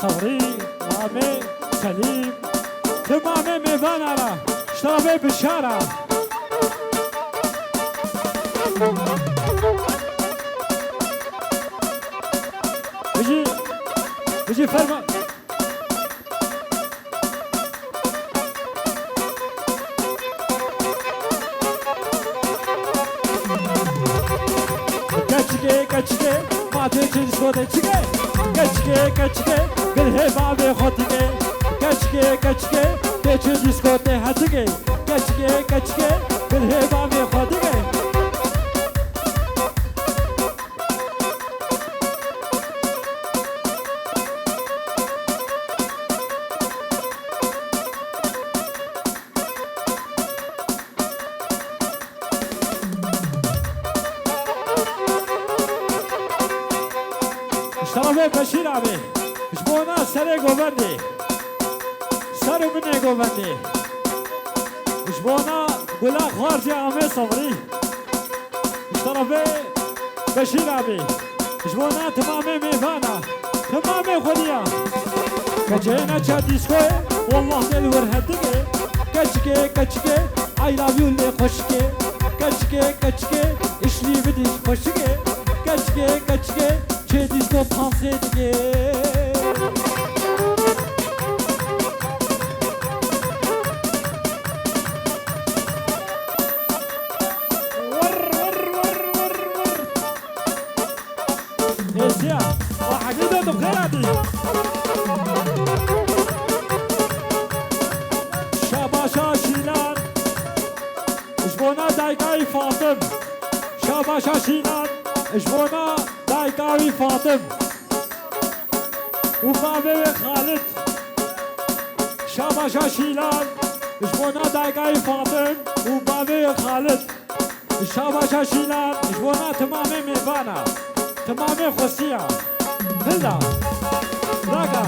صبري رامي سليم تمام ميفانا اشترى بالشارع بيجي فرما كاتشكي ما تنسى صوتك كاتشكي بالهبة بخوتك كاتشكي تنسى صوتك هاتك كاتشكي بالهبة بخوتك اشترابه بشیر آبی اشبونا سر گوبندی سر منه گوبندی اشبونا گلا خارجی آمه صبری اشترابه بشیر آبی اشبونا تمام میوانا تمام خودیا کجینا چا دیسکوه والله دل ورهدگه کچکه I love you لی خوشکه کچکه اشلی بدیش خوشکه کچکه چه دیسکو پانسه دیگه ایسیا و حقیده دو خیراتی شاباشا شیلان اشبونا دایگای فاطم شاباشا شیلان اشبونا دایگاوی فاطم و بابه خالد شاباشا شیلان اشبونا دایگاوی فاطم و بابه خالد شاباشا شیلان اشبونا تمام میوانا تمام خوشیا هلا راگا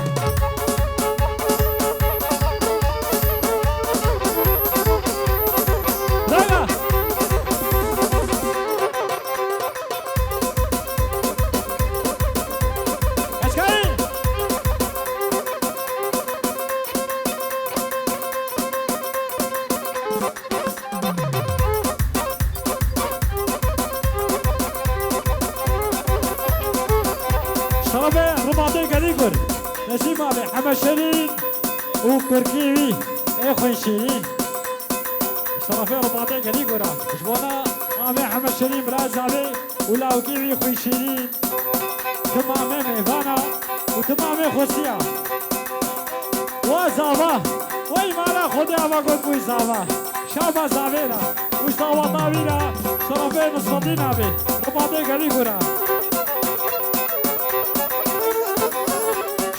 نسيم أبي حما شيرين وكركيوي إخوي شيرين اشترى في رباطين قال يقرا شبونا أبي حما شيرين براز أبي ولا وكيوي إخوي شيرين تمامي ميفانا وتمامي خوسيا وزابا وي مالا خودي أبا قد بوي زابا شابا زابينا وشتاوا طاوينا اشترى في نصدين أبي رباطين قال يقرا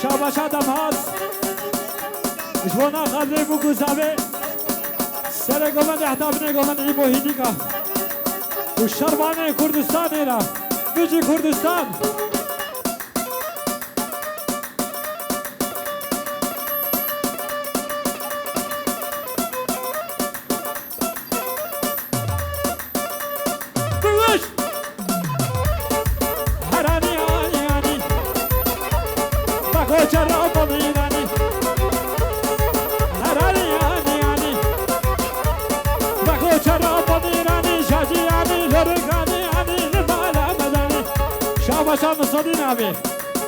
شاباشا دمهاز اشبونا خالي بوكو زابي سر گومند احتابنه گومند ای موهیدی کا و شربانه کردستان اینا بجی کردستان بگوش هرانی آنی بگو چرا بمیرانی هرانی آنی بگو چرا بمیرانی شاجی آنی لرگانی آنی لبالا مدانی شاباشا نصدین آبی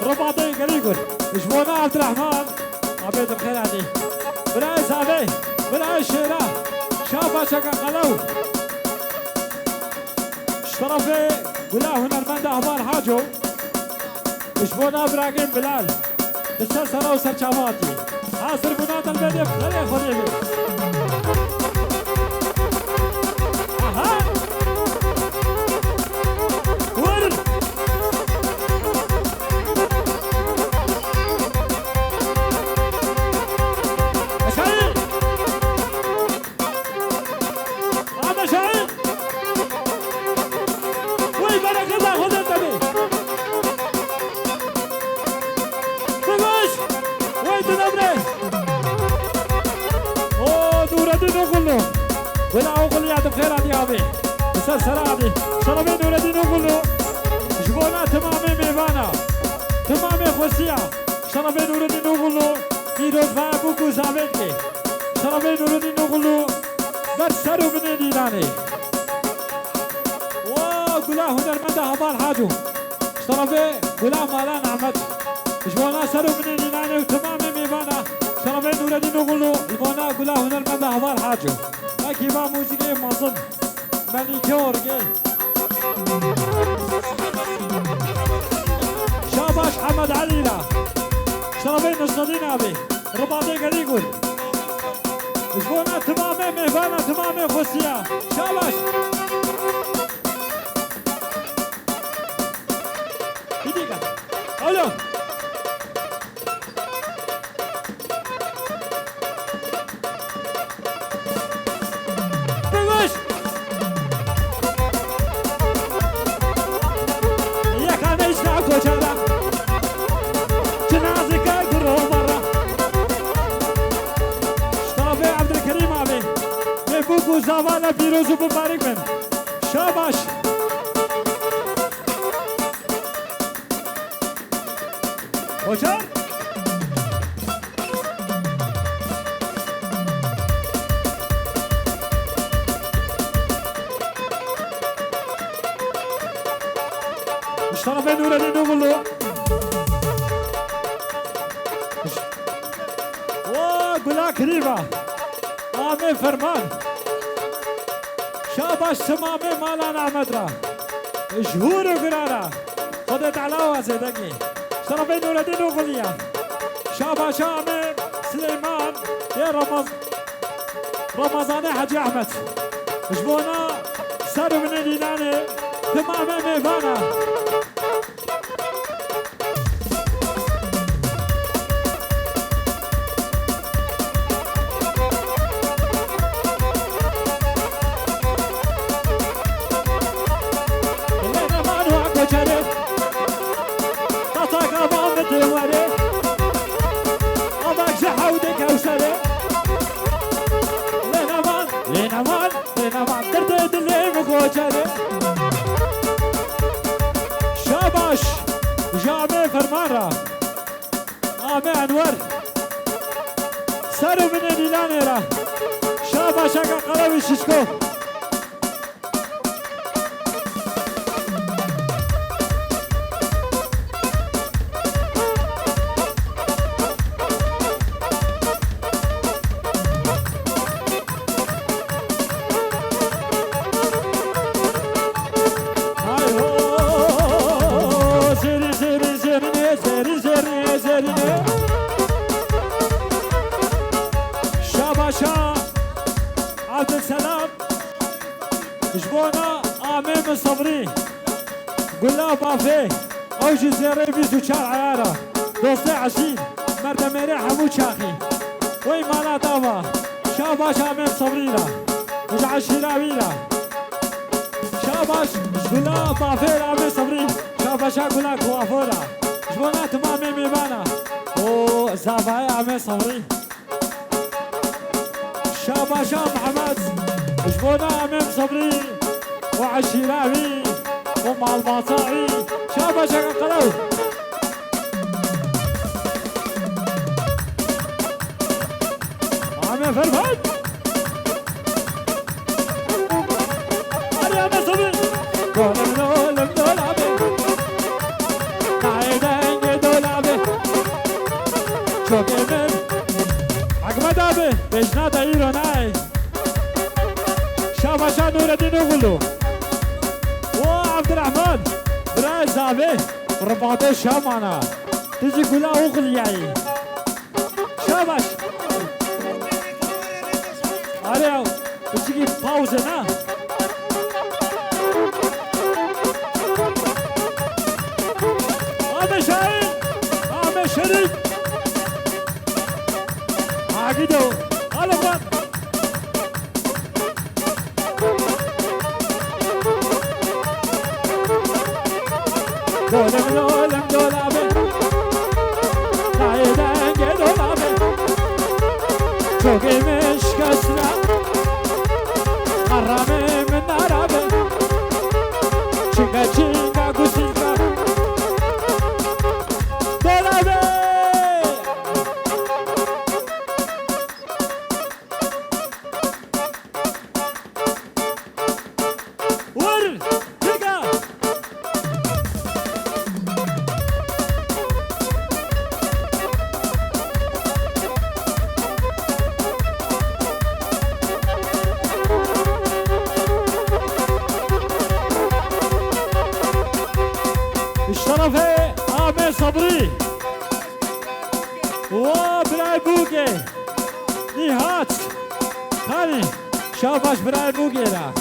رباطی گلی کن اشبونا عبدالرحمن آبی دبخیر آنی برای زابی برای شیرا شاباشا قلو اشترافي ولا هنرمند احمر حاجو اشبونا براقين بلال بالسلسلة وسرشاماتي حاصر بنات البدف خلي خذي بي اها ورد شاهين هذا شاهين وي بلا كذا خذ انت بي بقوش وين تدبري اوه نور الدين اغلو ولا اغلو يا بخير عادي ابي مسلسل عادي شربي نور الدين اغلو جبونا تمامي ميفانا تمامي خوسيا شرف نور الدين اوغلو پیروز و بوکو زاوید کی شرف نور الدین اوغلو در سرو بن دیدانی و گلا هنرمند هبال حاجو شرف گلا مالان احمد جوانا سرو بن دیدانی و تمام میوانا شرف نور الدین اوغلو جوانا گلا هنرمند هبال حاجو لكن با موسیقی مازن مانیکور کی شاباش حمد علينا شرفين الصدين ابي رباطي قال يقول جبونا تمامي مهبانا تمامي خصية شاباش بديقة الو بقوش يا كان يسمع كوشارة جنازك قرو مرة اشترافي عبد الكريم ابي بيبوكو زavaلا بيروزو ببارك من شاباش كوشار اشترافي نور الدين اوغلو قلا كريمة آمي فرمان شاباش سمامي مالانا عمدرا جهور قرارا خدت علاوة زيدكي شرفين نور الدين وغليا شاباش آمي سليمان يا رمضاني حجي أحمد جبونا سارو من الديناني تمامي ميفانا شاباش جامع فرمارا آمي أنور سرو من الإلان را شاباش اگه قلبی ششکو شاباشا عبد السلام جبونا آمين صبري قلنا بافي او جزيري بيسو چار عيارة دوستي عشين مرد ميري حمو چاقي وي مالا داوا شاباش آمين صبري را وجعشيراوي را شاباش قلنا بافي آمين صبري شاباشا قلنا كوافورا جبونا تمامي ميبانا او زافاي آمين صبري شاباشا محمد جبونا امام صبري وعشيراوي ومع الباطاعي شاباشا قلو امام فرفد يا امام صبري قولم دولابي قاعدين دولابي شوكي من عقبة دابي بجنا دايرو ناي شاباشا نور الدين اوغلو وعبد الرحمن براي زابي رباطي شامانا تجي قولا اوغلياي شاباش اريو تجي باوزنا عامي شاهين عامي شريك عقيدو هلا بان دولم دولابي نايدان دولابي شوقي مش كسرة حرامي من نارابي چنگا چنگا گوشنگا دولابي وبراي بوكي نهات هاني شاباش براي بوكينا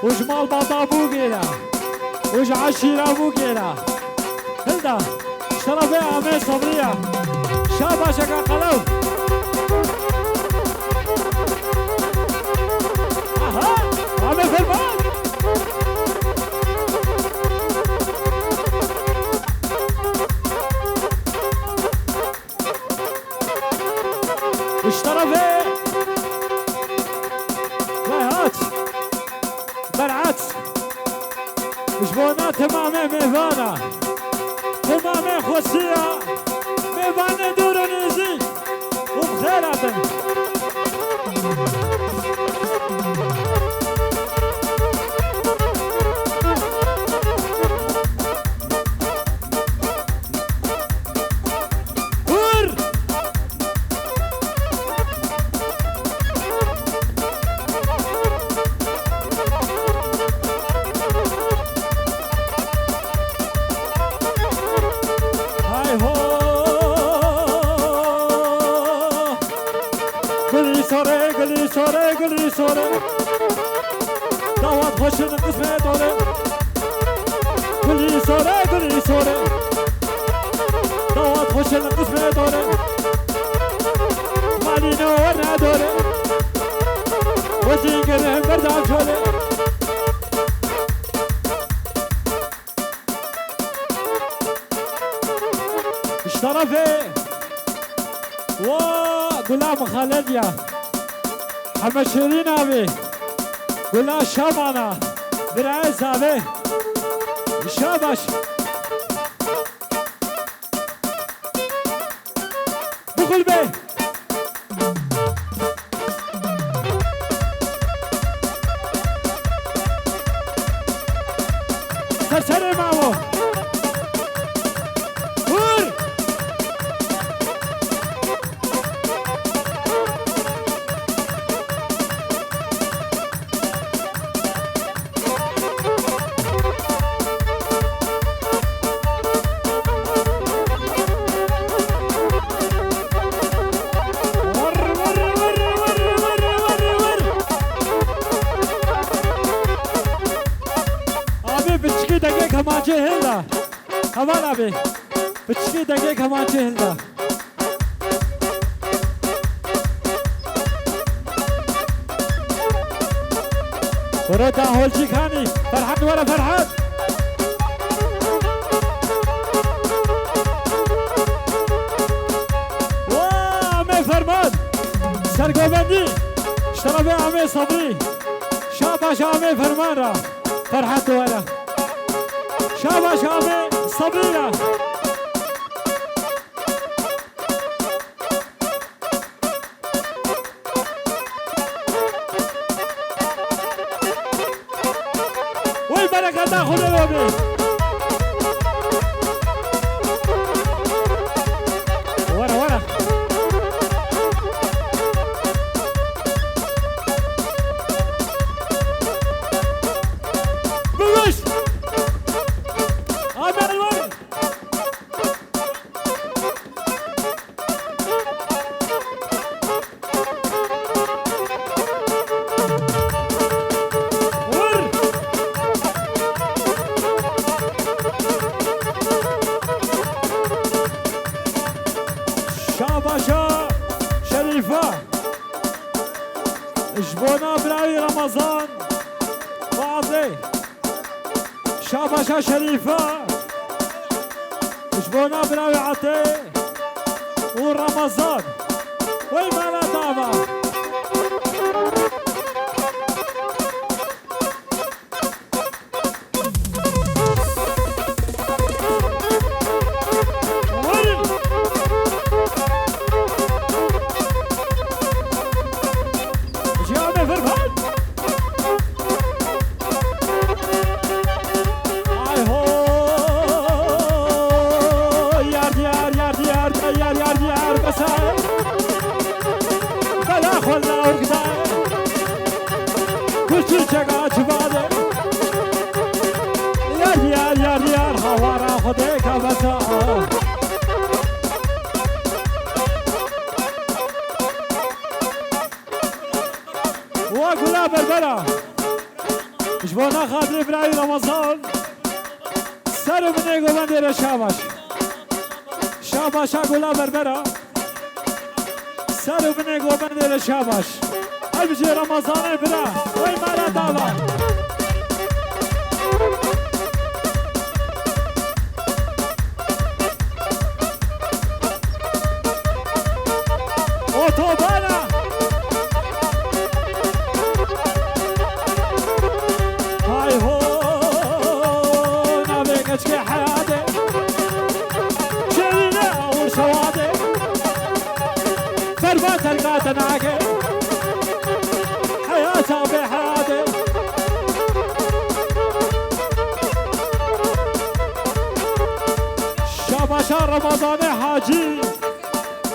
وجمال بابا بوكينا وج عشيرة بوكينا هلدا شرفي عمي صبرية شاباش اكا قلو اها عمي فرمان اشترفي هات برعت جبونا تمامي ميفانا تمامي خوسية ميفانا دورو نيزي وبخيراتن گلی سوره دعوت خوشن قسمه داره گلی سوره دعوت خوشن قسمه داره مالی نور نداره و دیگره بردم شده اشترفه و گلاب خالدیا همه شیرین آبی گلا شامانا برای زاوی شاباش بخل بی سرسر مامو کمانچه هلدا همان آبی بچکی دگه کمانچه هلدا وروتا هولچی خانی فرحت ورا فرحت وامي فرمان سرگوبندی اشترابی عمی صبری شاباش عمی فرمان را فرحت ورا شاباش عمي صبرينا والبركة تاخذ الوبي ورا ورا بوش شاباشا شريفة جبونا براوي رمضان واضي شاباشا شريفة جبونا براوي عطي ورمضان ويما لا طابة بربرا جبونا خاطر براي رمضان سر مني قوان شاباش شاباش اقولا بربرا سر مني قوان شاباش البجي رمضان برا وي مالا دالا اوتوبانا هاي هو نابيك اشكي حياتي شيلنا ورشواتي فربات القاتناكي حياتها بحياتي شاباشا رمضان حاجي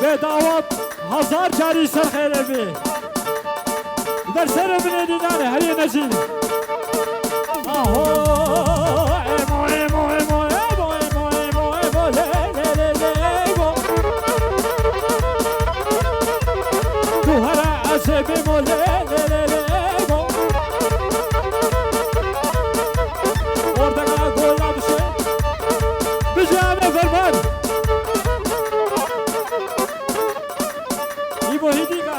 بدعوت هزار جاری سر خیره بی در سر بنی دینانه هری نجی آهو ایمو ایمو ایمو ایمو ایمو ایمو ایمو لی لی لی ایمو تو هر عزه بیمو لی لی لی لی ایمو اردگاه گولا بشه بجامه فرمان Bohediga.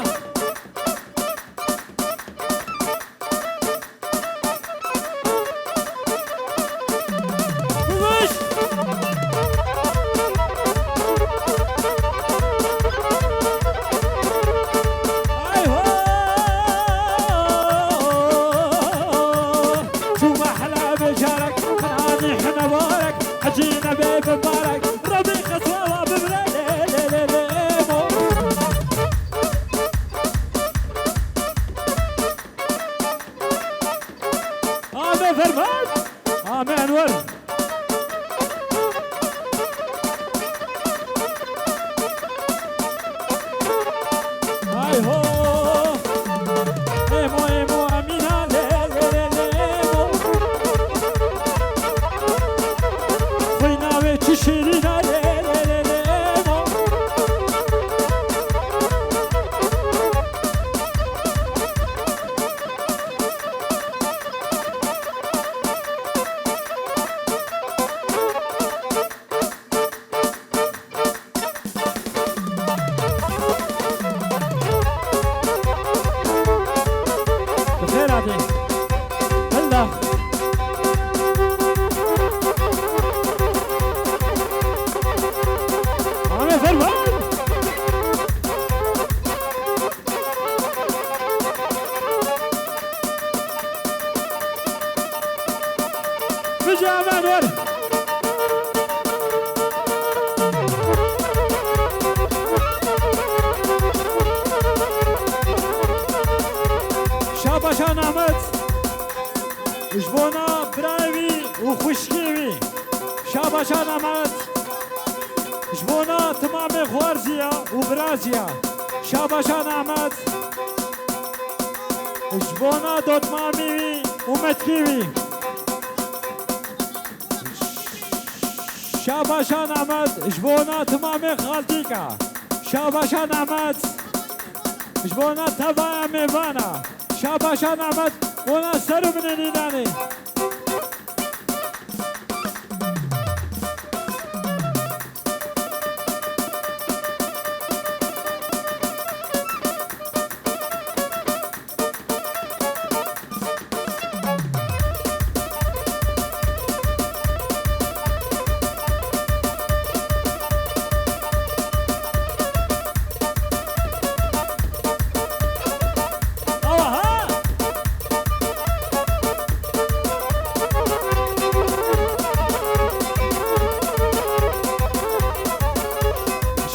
Vuş! Ay ho! Şu mahla beşarek, hani hına barek, hacina bebe barek, Rabbi kısava bibre le le le le. فرمان عامي انور هاي هو ايمو ايمو امينه لي لي لي ايمو فينا وتشيرينا لي لي لي لي ايمو هلا عامي فرمان بجامع نور شاباشان احمد جبونا براوي وخشكيوي شاباشان احمد جبونا تمامي خوارزيا وبرازيا شاباشان احمد جبونا دوتمامي ومتكيوي شاباشان احمد جبونا تمامي خالتيكا شاباشان احمد جبونا تبا ميفانا شاباشان احمد ونا سر من الإناني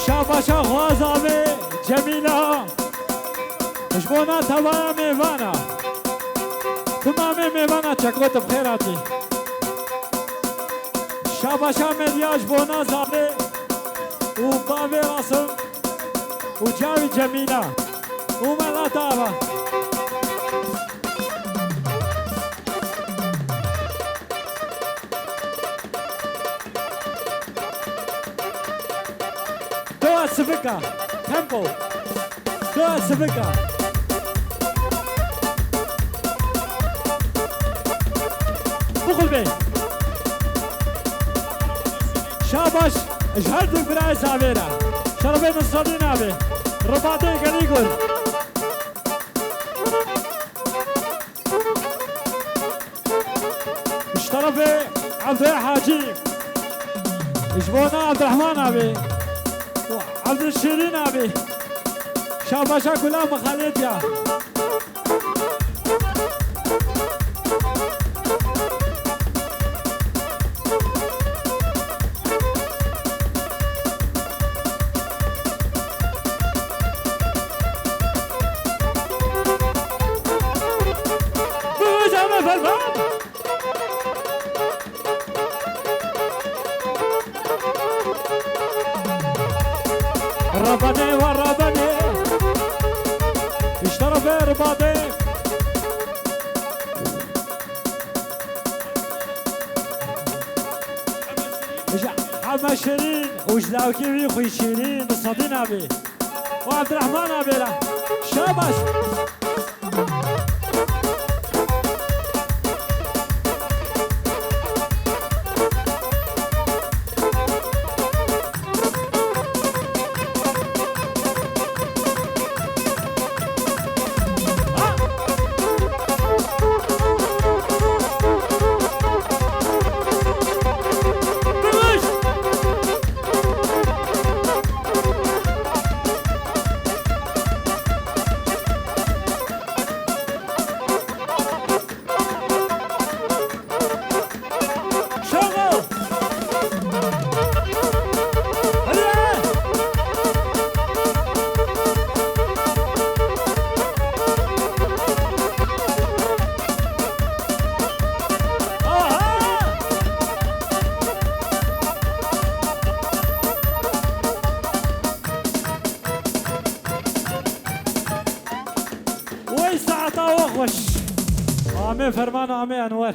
شاباشا خوازامي جميلة جبونا تبايا ميوانا تمامي ميوانا چكوت بخيراتي شاباشا مديا جبونا زامي وبابي راسم وجاوي جميلة وملا تابا Civica, tempo, toda Civica. بقول بيه شاباش جهدك براي سابيرا شربين الصدين ابي رباطي قال يقول اشترفي عبد حاجي اجبونا عبد الرحمن ابي عبد الشيرين ابي شاباشا كلها مخاليتيا رباني ورباني اشترف رباطي حما شيرين وجلاوكي خوي شيرين الصدين ابي وعبد الرحمن ابي لا شاباش ويسع طاوخ وش عامي فرمان عامي انور